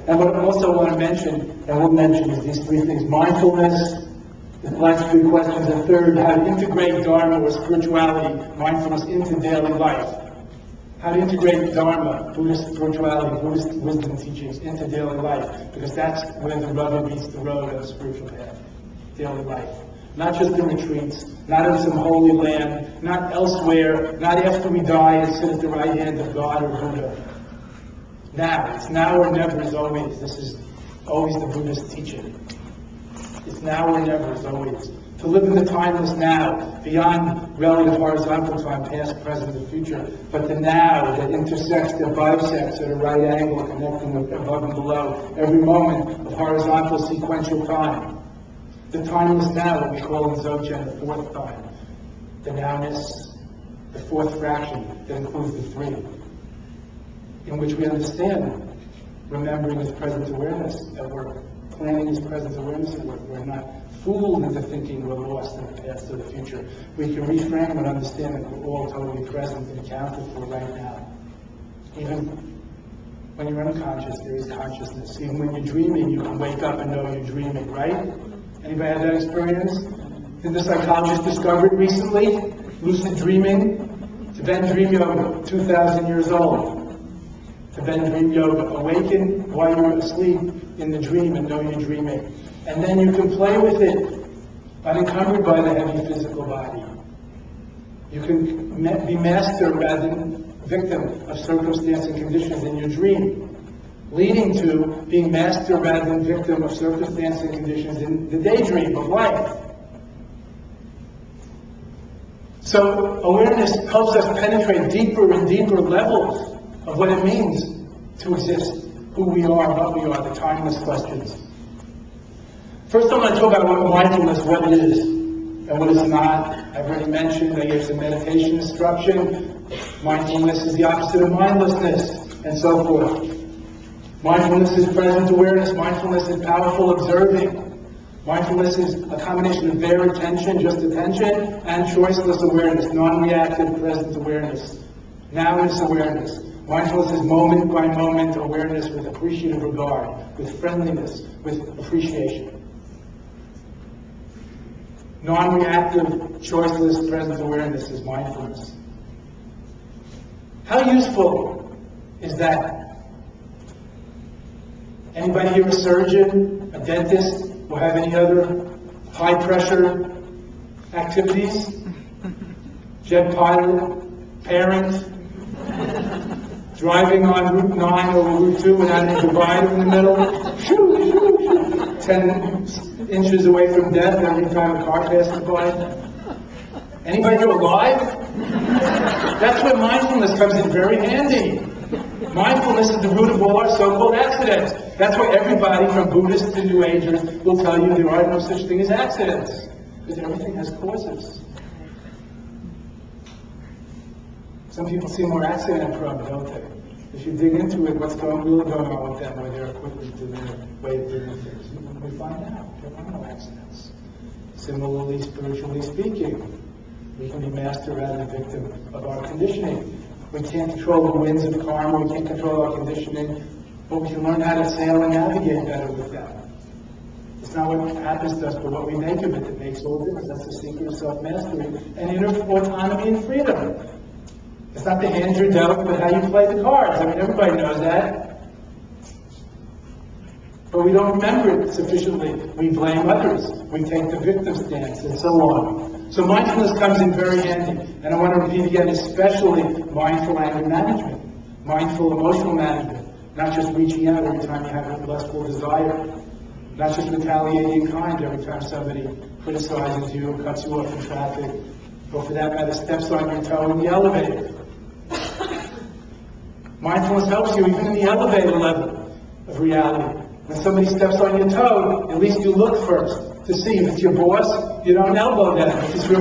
And what I also want to mention, and will mention, is these three things: mindfulness, the last three questions, and third, how to integrate Dharma or spirituality, mindfulness, into daily life. How to integrate Dharma, Buddhist spirituality, Buddhist wisdom teachings into daily life, because that's where the rubber meets the road on the spiritual path, daily life. Not just in retreats, not in some holy land, not elsewhere, not after we die and sit at the right hand of God or Buddha. Now, it's now or never as always. This is always the Buddhist teaching. It's now or never as always. To live in the timeless now, beyond relative horizontal time, past, present, and future, but the now that intersects, that bisects at a right angle, connecting with above and below, every moment of horizontal sequential time. The timeless now, what we call in Dzogchen the fourth time. The nowness, the fourth fraction that includes the three, in which we understand remembering is present awareness at work. Planning is present awareness at work. We're not fooled into thinking we're lost in the past or the future. We can reframe and understand that we're all totally present and accounted for right now. Even when you're unconscious, there is consciousness. Even when you're dreaming, you can wake up and know you're dreaming, right? Anybody had that experience? Did the psychologist discover it recently? Lucid dreaming? Tibetan Dream Yoga, 2,000 years old. Tibetan Dream Yoga, awaken while you're asleep in the dream and know you're dreaming. And then you can play with it, unencumbered by the heavy physical body. You can be master rather than victim of circumstance and conditions in your dream, leading to being master rather than victim of circumstance and conditions in the daydream of life. So awareness helps us penetrate deeper and deeper levels of what it means to exist, who we are, what we are, the timeless questions. First, I want to talk about mindfulness, what it is and what it's not. I've already mentioned, I gave some meditation instruction. Mindfulness is the opposite of mindlessness, and so forth. Mindfulness is present awareness. Mindfulness is powerful observing. Mindfulness is a combination of bare attention, just attention, and choiceless awareness, non-reactive present awareness, nowness awareness. Mindfulness is moment by moment awareness with appreciative regard, with friendliness, with appreciation. Non-reactive, choiceless present awareness is mindfulness. How useful is that? Anybody here a surgeon, a dentist, or have any other high-pressure activities? Jet pilot, parent, driving on Route 9 over Route 2 without any divider in the middle, 10 inches away from death every time a car passes by. Anybody here alive? That's where mindfulness comes in very handy. Mindfulness is the root of all our so-called accidents. That's why everybody from Buddhists to New Agers will tell you there are no such thing as accidents, because everything has causes. Some people seem more accident-prone, don't they? If you dig into it, what's really going on with them, or their equipment and their way of doing things, we find out there are no accidents. Similarly, spiritually speaking, we can be master rather than victim of our conditioning. We can't control the winds of karma, we can't control our conditioning, but we can learn how to sail and navigate better with that. It's not what happens to us, but what we make of it that makes all the difference. That's the secret of self-mastery and inner autonomy and freedom. It's not the hand you're dealt, but how you play the cards. I mean, everybody knows that. But we don't remember it sufficiently. We blame others. We take the victim stance, and so on. So mindfulness comes in very handy. And I want to repeat again, especially mindful anger management, mindful emotional management, not just reaching out every time you have a lustful desire, not just retaliating in kind every time somebody criticizes you or cuts you off in traffic, or for that matter, steps on your toe in the elevator. Mindfulness helps you even in the elevator level of reality. When somebody steps on your toe, at least you look first to see if it's your boss, you don't elbow them. If it's your